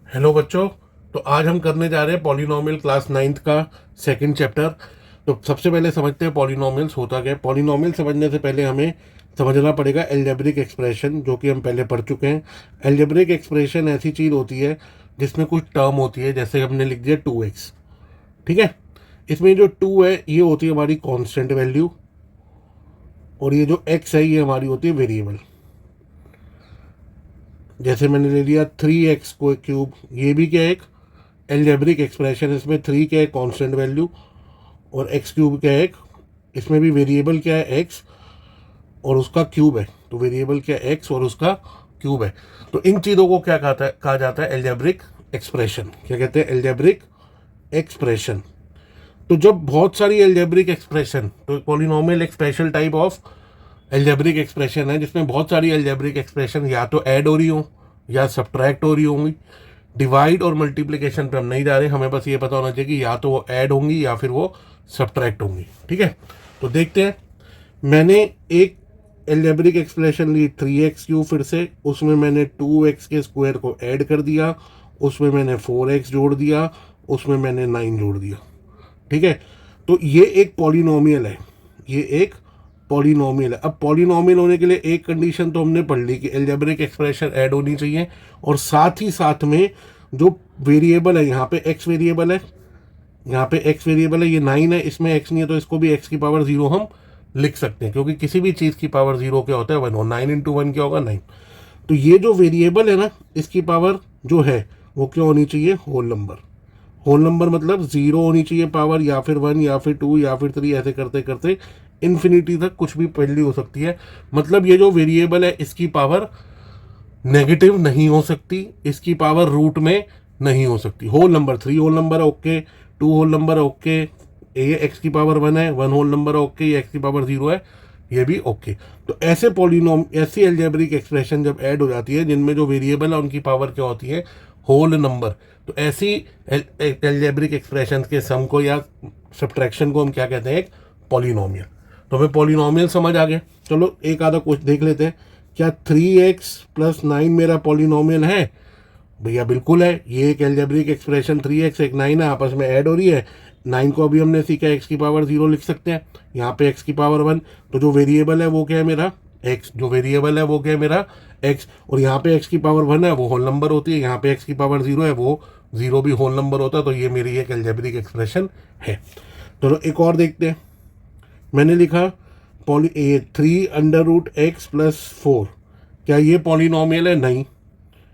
Hello बच्चों। तो आज हम करने जा रहे हैं पॉलिनोमियल क्लास नाइन्थ का सेकंड चैप्टर। तो सबसे पहले समझते हैं पॉलिनोमियल्स होता क्या है। पॉलिनोमियल समझने से पहले हमें समझना पड़ेगा एल्जेब्रिक एक्सप्रेशन, जो कि हम पहले पढ़ चुके हैं। एल्जेब्रिक एक्सप्रेशन ऐसी चीज़ होती है जिसमें कुछ टर्म होती है, जैसे हमने लिख दिया 2x। ठीक है, इसमें जो 2 है ये होती है हमारी कांस्टेंट वैल्यू, और ये जो x है ये हमारी होती है वेरिएबल। जैसे मैंने ले लिया 3x को क्यूब, ये भी क्या है, एक एल्जेब्रिक एक्सप्रेशन। इसमें 3 क्या है, कांस्टेंट वैल्यू, और एक्स क्यूब क्या है, एक इसमें भी वेरिएबल क्या है, एक्स, और उसका क्यूब है। तो वेरिएबल क्या है, एक्स और उसका क्यूब है। तो इन चीज़ों को क्या कहा जाता है, एल्जेब्रिक एक्सप्रेशन। क्या कहते हैं, एल्जेब्रिक एक्सप्रेशन। तो जब बहुत सारी एल्जेब्रिक एक्सप्रेशन, तो पॉलिनोमियल एक special type of algebraic expression है जिसमें बहुत सारी एल्जेब्रिक एक्सप्रेशन या तो ऐड हो रही हो या सब्ट्रैक्ट हो रही होंगी। डिवाइड और मल्टीप्लिकेशन पे हम नहीं जा रहे, हमें बस ये पता होना चाहिए कि या तो वो ऐड होंगी या फिर वो सब्ट्रैक्ट होंगी। ठीक है, तो देखते हैं। मैंने एक एल्जेब्रिक एक्सप्रेशन ली 3x क्यूब, फिर से उसमें मैंने 2x के स्क्वायर को ऐड कर दिया, उसमें मैंने 4x जोड़ दिया, उसमें मैंने 9 जोड़ दिया। ठीक है, तो ये एक पॉलिनोमियल है, ये एक पॉलिनोमियल है। अब पॉलिनोमियल होने के लिए एक कंडीशन तो हमने पढ़ ली कि एल्जेब्रिक एक्सप्रेशन ऐड होनी चाहिए, और साथ ही साथ में जो वेरिएबल है, यहाँ पे x वेरिएबल है, यहाँ पे x वेरिएबल है, ये 9 है, इसमें x नहीं है तो इसको भी x की पावर 0 हम लिख सकते हैं, क्योंकि किसी भी चीज़ की पावर 0 क्या होता है, 1, और 9 इंटू 1 क्या होगा, 9। तो ये जो वेरिएबल है ना, इसकी पावर जो है वो क्या होनी चाहिए, होल नंबर। होल नंबर मतलब 0 होनी चाहिए पावर, या फिर 1 या फिर 2 या फिर 3, ऐसे करते करते इन्फिनिटी तक कुछ भी वैल्यू हो सकती है। मतलब ये जो वेरिएबल है इसकी पावर नेगेटिव नहीं हो सकती, इसकी पावर रूट में नहीं हो सकती। होल नंबर 3 होल नंबर है, ओके। 2 होल नंबर है, ओके। ये एक्स की पावर 1 है, 1 होल नंबर है, ओके। ये एक्स की पावर 0 है, ये भी ओके। तो ऐसे पॉलिनोम, ऐसी एल्जेब्रिक एक्सप्रेशन जब ऐड हो जाती है जिनमें जो वेरिएबल है उनकी पावर क्या होती है, होल नंबर, तो ऐसी एल्जेब्रिक एक्सप्रेशन के सम को या सब्ट्रैक्शन को हम क्या कहते हैं, एक पॉलिनोमियल। तो हमें पॉलिनोमियल समझ आ गया। चलो एक आधा कुछ देख लेते हैं। क्या 3x+9 मेरा पॉलिनोमियल है? भैया बिल्कुल है। ये एक एल्जेब्रिक एक्सप्रेशन 3x एक 9 है, आपस में ऐड हो रही है। 9 को अभी हमने सीखा x की पावर 0 लिख सकते हैं, यहाँ पे x की पावर 1। तो जो वेरिएबल है वो क्या है, मेरा x। जो वेरिएबल है वो क्या है, मेरा x। और यहाँ पे x की पावर 1 है, वो होल नंबर होती है। यहाँ पे x की पावर 0 है, वो 0 भी होल नंबर होता है। तो ये मेरी एक एल्जेब्रिक एक्सप्रेशन है। तो एक और देखते हैं। मैंने लिखा 3√x+4, क्या ये पॉलिनोमियल है? नहीं,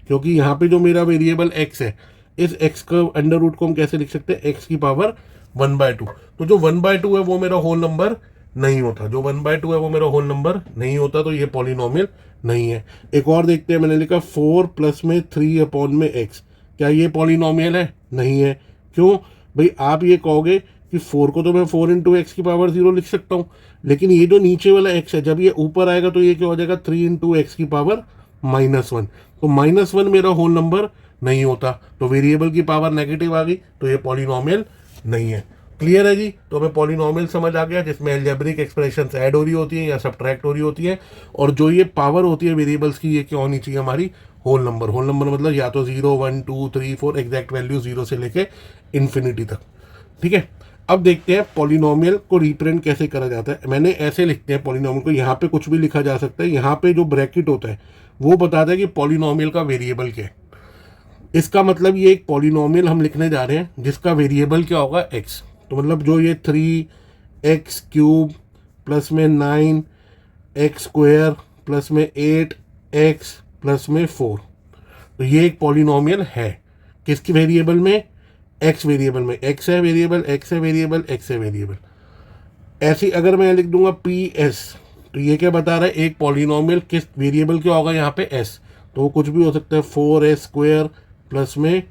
क्योंकि यहाँ पे जो मेरा वेरिएबल x है, इस x का अंडर रूट को हम कैसे लिख सकते हैं, x की पावर 1/2। तो जो 1/2 है वो मेरा होल नंबर नहीं होता, जो 1/2 है वो मेरा होल नंबर नहीं होता, तो ये पॉलिनोमियल नहीं है। एक और देखते हैं। मैंने लिखा 4 प्लस में 3/x, क्या ये पॉलिनोमियल है? नहीं है। क्यों भाई? आप ये कहोगे कि 4 को तो मैं 4 इंटू एक्स की पावर 0 लिख सकता हूँ, लेकिन ये जो नीचे वाला x है जब ये ऊपर आएगा तो ये क्या हो जाएगा, 3 इंटू एक्स की पावर -1। तो -1 मेरा होल नंबर नहीं होता, तो वेरिएबल की पावर नेगेटिव आ गई, तो ये पॉलिनोमियल नहीं है। क्लियर है जी? तो हमें पॉलिनोमियल समझ आ गया जिसमें एल्जेब्रिक एक्सप्रेशंस ऐड हो रही होती हैं या सब्ट्रैक्ट हो रही होती है, और जो ये पावर होती है वेरिएबल्स की, ये क्या होनी चाहिए, हमारी होल नंबर। होल नंबर मतलब या तो 0, 1, 2, 3, 4, एग्जैक्ट वैल्यू 0 से लेके इन्फिनिटी तक। ठीक है, अब देखते हैं पॉलिनोमियल को रिप्रेजेंट कैसे करा जाता है। मैंने ऐसे लिखते हैं पॉलिनोमियल को, यहाँ पे कुछ भी लिखा जा सकता है। यहाँ पे जो ब्रैकेट होता है वो बताता है कि पॉलिनोमियल का वेरिएबल क्या है। इसका मतलब ये एक पॉलिनोमियल हम लिखने जा रहे हैं जिसका वेरिएबल क्या होगा, x। तो मतलब जो ये 3x³ प्लस में 9x² प्लस में 8x प्लस में 4, तो ये एक पॉलिनोमियल है। किसकी वेरिएबल में? x वेरिएबल में। x है वेरिएबल, x है वेरिएबल, x है वेरिएबल। ऐसी अगर मैं लिख दूंगा PS, तो ये क्या बता रहा है, एक पॉलिनोमियल किस वेरिएबल क्या होगा, यहाँ पे s। तो वो कुछ भी हो सकता है, 4s² प्लस में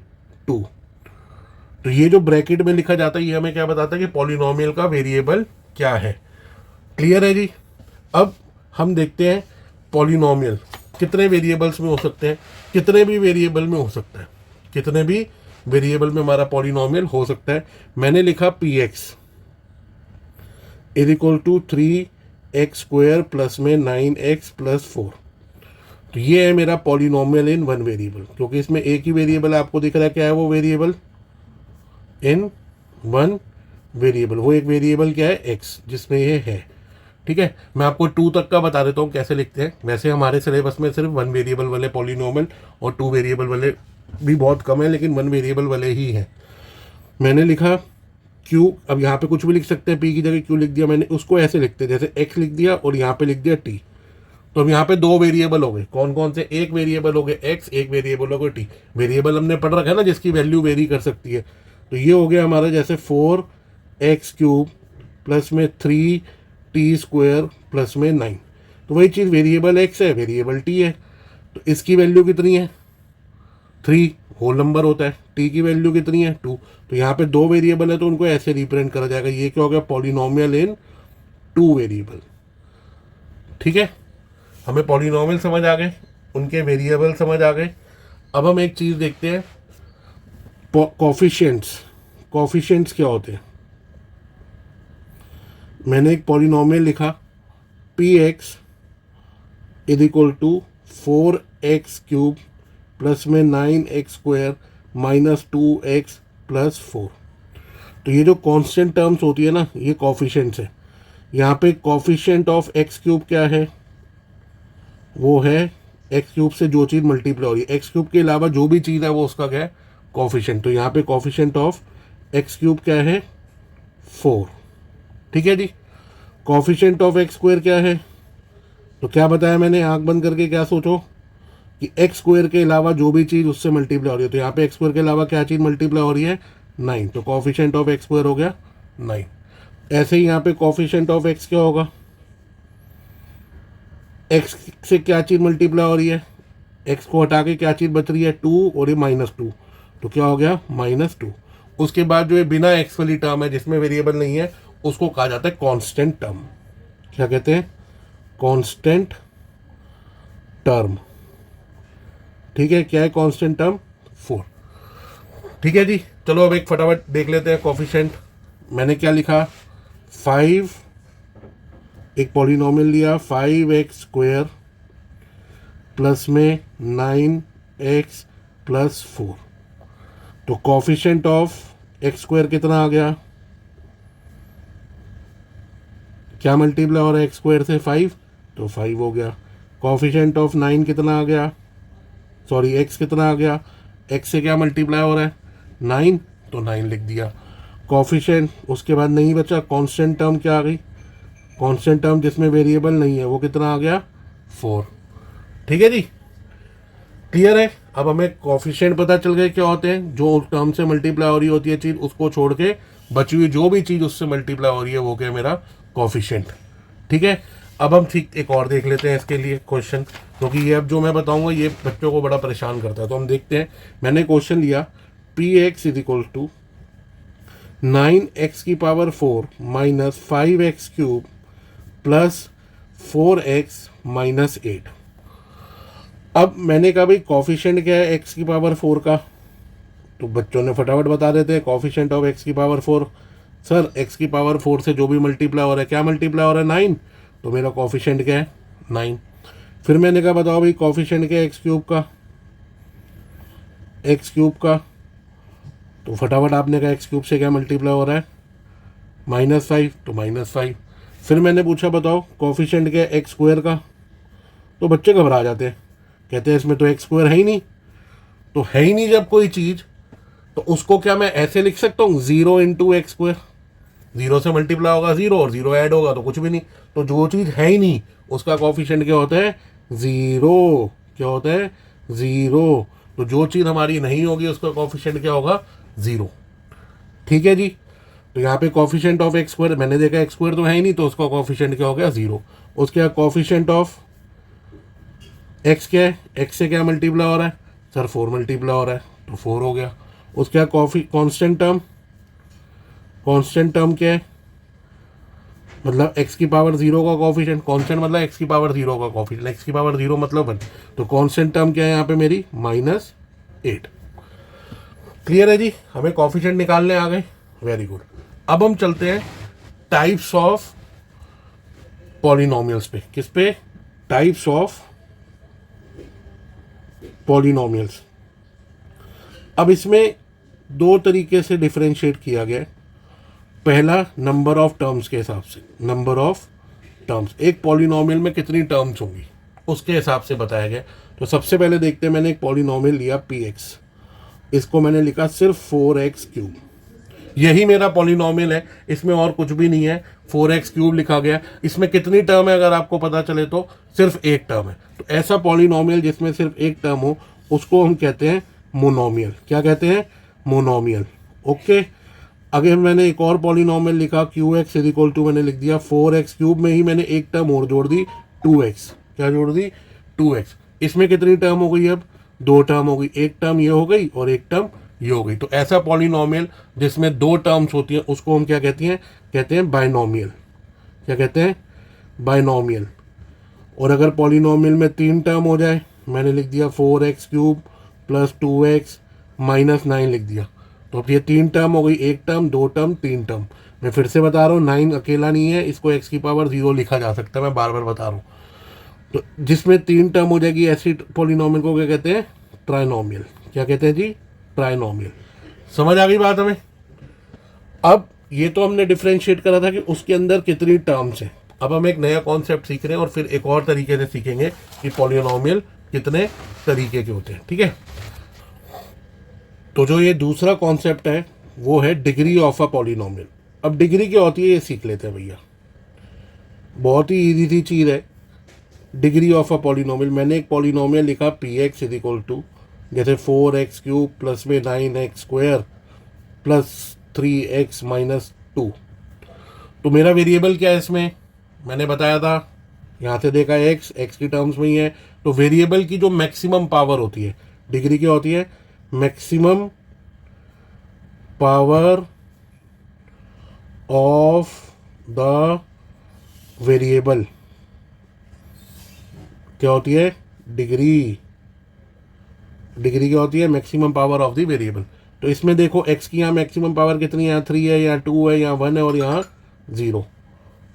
2। तो ये जो ब्रैकेट में लिखा जाता है ये हमें क्या बताता है कि पॉलिनोमियल का वेरिएबल क्या है। क्लियर है जी? अब हम देखते हैं पॉलिनोमियल कितने वेरिएबल्स में हो सकते हैं। कितने भी वेरिएबल में हो सकता है, कितने भी वेरिएबल में हमारा पॉलिनोमियल हो सकता है। मैंने लिखा px is equal to 3x² plus में 9x प्लस 4। तो ये है मेरा पॉलिनोमियल इन वन वेरिएबल, क्योंकि इसमें एक ही वेरिएबल आपको दिख रहा है, क्या है वो वेरिएबल इन वन वेरिएबल, वो एक वेरिएबल क्या है एक्स, जिसमें ये है। ठीक है, मैं आपको 2 तक का बता देता हूँ कैसे लिखते हैं। वैसे हमारे सिलेबस में सिर्फ 1 वेरिएबल वाले पॉलिनोमियल और 2 वेरिएबल वाले भी बहुत कम है, लेकिन 1 वेरिएबल वाले ही हैं। मैंने लिखा क्यू, अब यहाँ पे कुछ भी लिख सकते हैं, पी की जगह क्यू लिख दिया मैंने, उसको ऐसे लिखते हैं जैसे एक्स लिख दिया और यहाँ पे लिख दिया टी। तो अब यहाँ पे 2 वेरिएबल हो गए, कौन कौन से, एक वेरिएबल हो गए एक्स, एक वेरिएबल हो गए टी। वेरिएबल हमने पढ़ रखा है ना जिसकी वैल्यू वेरी कर सकती है। तो ये हो गया हमारा जैसे 4x³ प्लस में 3t² प्लस में 9। तो वही चीज़, वेरिएबल एक्स है, वेरिएबल टी है, तो इसकी वैल्यू कितनी है 3, होल नंबर होता है। टी की वैल्यू कितनी है 2। तो यहाँ पे 2 वेरिएबल है तो उनको ऐसे रिप्रेजेंट करा जाएगा। ये क्या हो गया, पॉलिनोमियल इन 2 वेरिएबल। ठीक है, हमें पॉलिनोमियल समझ आ गए, उनके वेरिएबल समझ आ गए। अब हम एक चीज़ देखते हैं, कोफिशिएंट्स। कोफिशिएंट्स क्या होते हैं? मैंने एक पॉलिनोमियल लिखा P X is equal to 4x³ plus में 9x² माइनस 2x प्लस 4। तो ये जो कांस्टेंट टर्म्स होती है ना, ये कोफिशिएंट्स है। यहाँ पे कोफिशिएंट ऑफ x³ क्या है, वो है x³ से जो चीज़ मल्टीप्लाई हो रही है, x³ के अलावा जो भी चीज़ है वो उसका क्या है, कोफिशिएंट। तो यहाँ पे कोफिशिएंट ऑफ x³ क्या है 4। ठीक है जी। कोफिशिएंट ऑफ x² क्या है, तो क्या बताया मैंने, आंख बंद करके क्या सोचो कि x² के अलावा जो भी चीज़ उससे मल्टीप्लाई हो रही है। तो यहाँ पे x² के अलावा क्या चीज़ मल्टीप्लाई हो रही है 9, तो कोफिशिएंट ऑफ x² हो गया 9। ऐसे ही यहाँ पे कोफिशिएंट ऑफ x क्या होगा, x से क्या चीज़ मल्टीप्लाई हो रही है, x को हटा के क्या चीज़ बच रही है 2 और ये -2, तो क्या हो गया -2। उसके बाद जो ये बिना x वाली टर्म है जिसमें वेरिएबल नहीं है, उसको कहा जाता है कांस्टेंट टर्म। क्या कहते हैं, कांस्टेंट टर्म। ठीक है, क्या है कांस्टेंट टर्म 4। ठीक है जी, चलो अब एक फटाफट देख लेते हैं कोफिशिएंट। मैंने क्या लिखा, 5, एक पॉलिनोमियल लिया 5x² प्लस में 9x प्लस 4। तो कोफिशिएंट ऑफ x² कितना आ गया, क्या मल्टीप्लाई हो रहा है x² से 5, तो 5 हो गया। कोफिशिएंट ऑफ 9 कितना आ गया, सॉरी x कितना आ गया, x से क्या मल्टीप्लाई हो रहा है 9, तो 9 लिख दिया। कोफिशिएंट, उसके बाद नहीं बचा, कांस्टेंट टर्म क्या आ गई, कांस्टेंट टर्म जिसमें वेरिएबल नहीं है वो कितना आ गया 4। ठीक है जी, क्लियर है। अब हमें कोफिशिएंट पता चल गए क्या होते हैं, जो टर्म से मल्टीप्लाई हो रही होती है चीज़, उसको छोड़ के बची हुई जो भी चीज़ उससे मल्टीप्लाई हो रही है वो क्या मेरा कोफिशिएंट। ठीक है, अब हम ठीक एक और देख लेते हैं इसके लिए क्वेश्चन, क्योंकि ये अब जो मैं बताऊंगा ये बच्चों को बड़ा परेशान करता है। तो हम देखते हैं, मैंने क्वेश्चन लिया P X is equal to 9x⁴ minus 5x³ plus 4x minus 8। अब मैंने कहा भाई कोफिशिएंट क्या है x⁴ का, तो बच्चों ने फटाफट बता देते हैं coefficient of x⁴। Sir x⁴ से जो भी मल्टीप्लाई हो रहा है, क्या मल्टीप्लाई हो रहा है 9, तो मेरा कोफिशिएंट क्या है 9। फिर मैंने कहा बताओ भाई कोफिशिएंट क्या है x³ का, तो फटाफट आपने कहा x³ से क्या मल्टीप्लाई हो रहा है -5, तो -5। फिर मैंने पूछा बताओ कोफिशिएंट क्या है x² का, तो बच्चे घबरा जाते हैं, कहते हैं इसमें तो x² है ही नहीं। तो है ही नहीं जब कोई चीज़, तो उसको क्या मैं ऐसे लिख सकता हूँ 0 × x², 0 से मल्टीप्लाई होगा 0 और 0 ऐड होगा तो कुछ भी नहीं। तो जो चीज़ है ही नहीं उसका कोफिशिएंट क्या होता है 0। क्या होता है 0। तो जो चीज़ हमारी नहीं होगी उसका कोफिशिएंट क्या होगा 0। ठीक है जी, तो यहाँ पे कोफिशिएंट ऑफ x², मैंने देखा x² तो है ही नहीं, तो उसका कोफिशिएंट क्या हो गया 0। उसके बाद कोफिशिएंट ऑफ x क्या है, x से क्या मल्टीप्लाई हो रहा है सर 4 मल्टीप्लाई हो रहा है, तो 4 हो गया। उसके बाद कांस्टेंट टर्म क्या है, मतलब x⁴ का कोफिशिएंट, कांस्टेंट मतलब x⁴ का कोफिशिएंट, x⁴ मतलब 1, तो कांस्टेंट टर्म क्या है यहाँ पे मेरी -8। क्लियर है जी, हमें कोफिशिएंट निकालने आ गए, वेरी गुड। अब हम चलते हैं टाइप्स ऑफ पॉलिनोमियल्स पे, किस पे, टाइप्स ऑफ पॉलिनोमियल्स। अब इसमें दो तरीके से डिफरेंशिएट किया गया है। पहला नंबर ऑफ टर्म्स के हिसाब से, नंबर ऑफ टर्म्स, एक पॉलिनोमियल में कितनी टर्म्स होंगी उसके हिसाब से बताया गया। तो सबसे पहले देखते हैं, मैंने एक पॉलिनोमियल लिया पी एक्स, इसको मैंने लिखा सिर्फ 4x3, यही मेरा पॉलिनोमियल है, इसमें और कुछ भी नहीं है, 4x3 लिखा गया। इसमें कितनी टर्म है अगर आपको पता चले तो सिर्फ एक टर्म है। तो ऐसा पॉलिनोमियल जिसमें सिर्फ एक टर्म हो उसको हम कहते हैं मोनोमियल। क्या कहते हैं? मोनोमियल। ओके, अगर मैंने एक और पॉलिनोमियल लिखा QX इक्वल टू, मैंने लिख दिया 4x3 में ही मैंने एक टर्म और जोड़ दी 2x। क्या जोड़ दी? 2x। इसमें कितनी टर्म हो गई? अब दो टर्म हो गई, एक टर्म ये हो गई और एक टर्म ये हो गई। तो ऐसा पॉलिनोमियल जिसमें दो टर्म्स होती हैं उसको हम क्या कहते हैं? कहते हैं बाइनोमियल। क्या कहते हैं? बाइनोमियल। और अगर पॉलिनोमियल में तीन टर्म हो जाए, मैंने लिख दिया 4x3 प्लस 2x माइनस 9 लिख दिया, तो अब ये तीन टर्म हो गई, एक टर्म, दो टर्म, तीन टर्म। मैं फिर से बता रहा हूँ, 9 अकेला नहीं है, इसको x की पावर 0 लिखा जा सकता है, मैं बार बार बता रहा हूँ। तो जिसमें तीन टर्म हो जाएगी ऐसी पॉलिनोमियल को क्या कहते हैं? ट्राइनोमियल। क्या कहते हैं जी? ट्राइनोमियल। समझ आ गई बात हमें? अब ये तो हमने डिफरेंशिएट करा था कि उसके अंदर कितनी टर्म्स हैं। अब हम एक नया कॉन्सेप्ट सीख रहे हैं और फिर एक और तरीके से सीखेंगे कि पॉलिनोमियल कितने तरीके के होते हैं। ठीक है, तो जो ये दूसरा कॉन्सेप्ट है वो है डिग्री ऑफ अ पॉलिनोमियल। अब डिग्री क्या होती है ये सीख लेते हैं भैया, बहुत ही इजी सी चीज़ है डिग्री ऑफ अ पॉलिनोमियल। मैंने एक पॉलिनोमियल लिखा पी एक्स इक्वल टू, जैसे 4x3 प्लस में 9x² प्लस 3x माइनस 2। तो मेरा वेरिएबल क्या है इसमें? मैंने बताया था, यहाँ से देखा x की टर्म्स में ही है। तो वेरिएबल की जो मैक्सिमम पावर होती है, डिग्री क्या होती है? Maximum power of the variable क्या होती है? डिग्री। डिग्री क्या होती है? Maximum power of the variable. तो इसमें देखो x की यहाँ मैक्सिमम पावर कितनी है? यहाँ 3 है, यहाँ 2 है, यहाँ 1 है और यहाँ 0,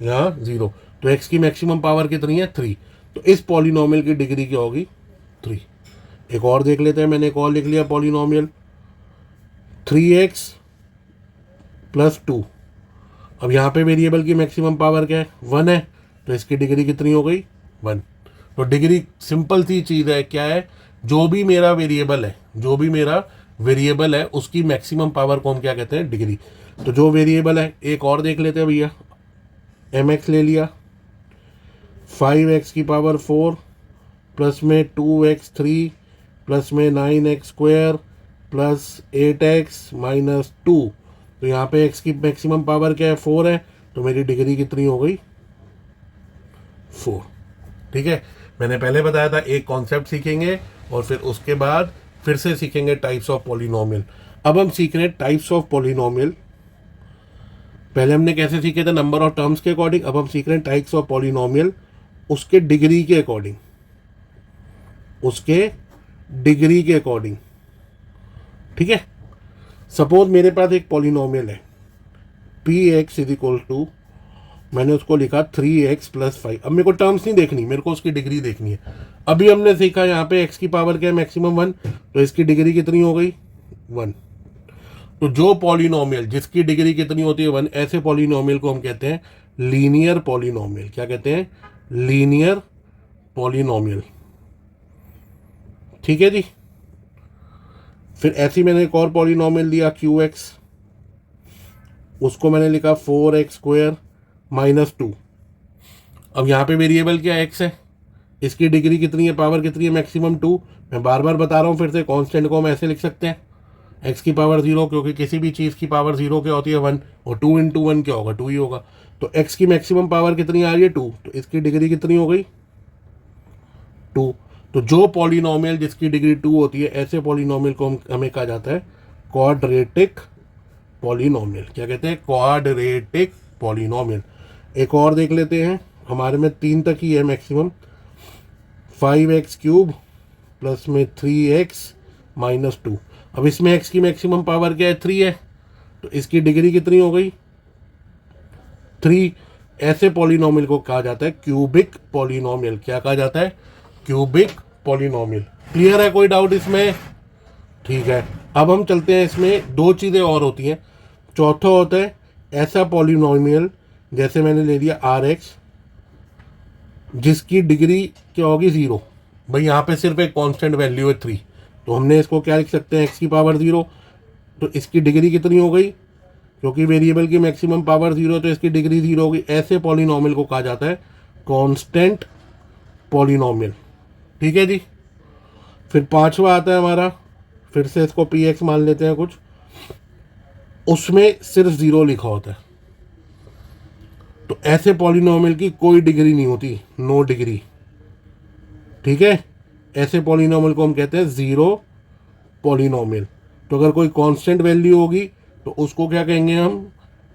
यहाँ 0। तो x की मैक्सिमम पावर कितनी है? 3। तो इस पॉलिनोमियल की डिग्री क्या होगी? 3। एक और देख लेते हैं, मैंने एक और लिख लिया पॉलिनोमियल 3x प्लस 2। अब यहाँ पे वेरिएबल की मैक्सिमम पावर क्या है? 1 है, तो इसकी डिग्री कितनी हो गई? 1। तो डिग्री सिंपल सी चीज़ है, क्या है? जो भी मेरा वेरिएबल है, जो भी मेरा वेरिएबल है उसकी मैक्सिमम पावर को हम क्या कहते हैं? डिग्री। तो जो वेरिएबल है, एक और देख लेते हैं भैया, mx ले लिया, 5x की पावर 4 प्लस में 2x3 प्लस में 9x² प्लस 8x माइनस 2। तो यहाँ पे x की मैक्सिमम पावर क्या है? 4 है, तो मेरी डिग्री कितनी हो गई? 4। ठीक है, मैंने पहले बताया था एक कॉन्सेप्ट सीखेंगे और फिर उसके बाद फिर से सीखेंगे टाइप्स ऑफ पॉलिनोमियल। अब हम सीख रहे हैं टाइप्स ऑफ पॉलिनोमियल। पहले हमने कैसे सीखे थे? नंबर ऑफ टर्म्स के अकॉर्डिंग। अब हम सीख रहे हैं टाइप्स ऑफ पॉलिनोमियल उसके डिग्री के अकॉर्डिंग, उसके डिग्री के अकॉर्डिंग। ठीक है, सपोज मेरे पास एक पॉलिनोमियल है पी एक्स इक्वल टू, मैंने उसको लिखा 3x प्लस 5। अब मेरे को टर्म्स नहीं देखनी, मेरे को उसकी डिग्री देखनी है। अभी हमने सीखा यहाँ पे x की पावर क्या है? मैक्सिमम 1, तो इसकी डिग्री कितनी हो गई? 1। तो जो पॉलिनोमियल जिसकी डिग्री कितनी होती है? 1, ऐसे पॉलिनोमियल को हम कहते हैं लीनियर पॉलिनोमियल। क्या कहते हैं? Linear polynomial. ठीक है जी। फिर ऐसी मैंने एक और पॉलिनोमियल लिया QX, उसको मैंने लिखा 4x² माइनस 2। अब यहाँ पे वेरिएबल क्या x है? इसकी डिग्री कितनी है? पावर कितनी है? मैक्सिमम 2। मैं बार बार बता रहा हूँ फिर से, कांस्टेंट को हम ऐसे लिख सकते हैं x की पावर 0, क्योंकि किसी भी चीज़ की पावर 0 क्या होती है? 1, और 2 इंटू 1 क्या होगा? 2 ही होगा। तो x की मैक्सिमम पावर कितनी आ रही है? 2, तो इसकी डिग्री कितनी हो गई? 2। तो जो पॉलिनोमियल जिसकी डिग्री 2 होती है, ऐसे पॉलिनोमियल को हमें कहा जाता है क्वाड्रेटिक पॉलिनोमियल। क्या कहते हैं? Quadratic polynomial. एक और देख लेते हैं, हमारे में 3 तक ही है मैक्सिमम, 5x³ प्लस में 3x माइनस 2। अब इसमें x की मैक्सिमम पावर क्या है? 3 है, तो इसकी डिग्री कितनी हो गई? 3। ऐसे पॉलिनोमियल को कहा जाता है क्यूबिक पॉलिनोमियल। क्या कहा जाता है? Cubic polynomial. क्लियर है? कोई डाउट इसमें? ठीक है, अब हम चलते हैं, इसमें दो चीज़ें और होती हैं। चौथा होता है ऐसा पॉलिनोमियल, जैसे मैंने ले लिया आर एक्स, जिसकी डिग्री क्या होगी? ज़ीरो। भाई यहाँ पे सिर्फ एक कांस्टेंट वैल्यू है 3, तो हमने इसको क्या लिख सकते हैं? एक्स की पावर 0। तो इसकी डिग्री कितनी हो गई? क्योंकि वेरिएबल की मैक्सिमम पावर 0, तो इसकी डिग्री 0 होगी। ऐसे पॉलिनोमियल को कहा जाता है कांस्टेंट पॉलिनोमियल। ठीक है जी। फिर पांचवा आता है हमारा, फिर से इसको पी एक्स मान लेते हैं कुछ, उसमें सिर्फ 0 लिखा होता है। तो ऐसे पॉलिनोमियल की कोई डिग्री नहीं होती, नो डिग्री। ठीक है, ऐसे पॉलिनोमियल को हम कहते हैं ज़ीरो पॉलिनोमियल। तो अगर कोई कांस्टेंट वैल्यू होगी तो उसको क्या कहेंगे हम?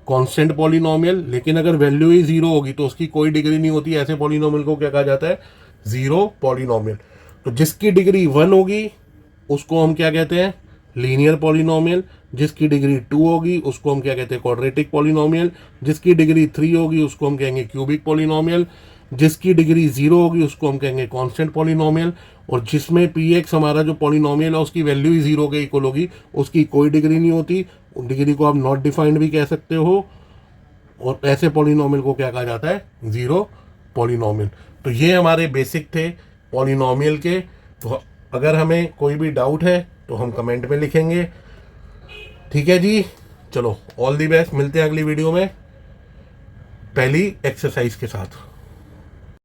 Constant polynomial. लेकिन अगर वैल्यू ही 0 होगी तो उसकी कोई डिग्री नहीं होती, ऐसे पॉलिनोमियल को क्या कहा जाता है? Zero polynomial. तो जिसकी डिग्री 1 होगी उसको हम क्या कहते हैं? Linear polynomial. जिसकी डिग्री 2 होगी उसको हम क्या कहते हैं? Quadratic polynomial. जिसकी डिग्री 3 होगी उसको हम कहेंगे क्यूबिक पॉलिनोमियल। जिसकी डिग्री 0 होगी उसको हम कहेंगे कांस्टेंट पॉलिनोमियल। और जिसमें पी एक्स हमारा जो पॉलिनोमियल है उसकी वैल्यू ही 0 के इक्वल होगी, उसकी कोई डिग्री नहीं होती। डिग्री को आप नॉट डिफाइंड भी कह सकते हो। और ऐसे पॉलिनोमियल को क्या कहा जाता है? Zero polynomial. तो ये हमारे बेसिक थे पॉलिनोमियल के। तो अगर हमें कोई भी डाउट है तो हम कमेंट में लिखेंगे। ठीक है जी, चलो ऑल दी बेस्ट, मिलते हैं अगली वीडियो में पहली एक्सरसाइज के साथ।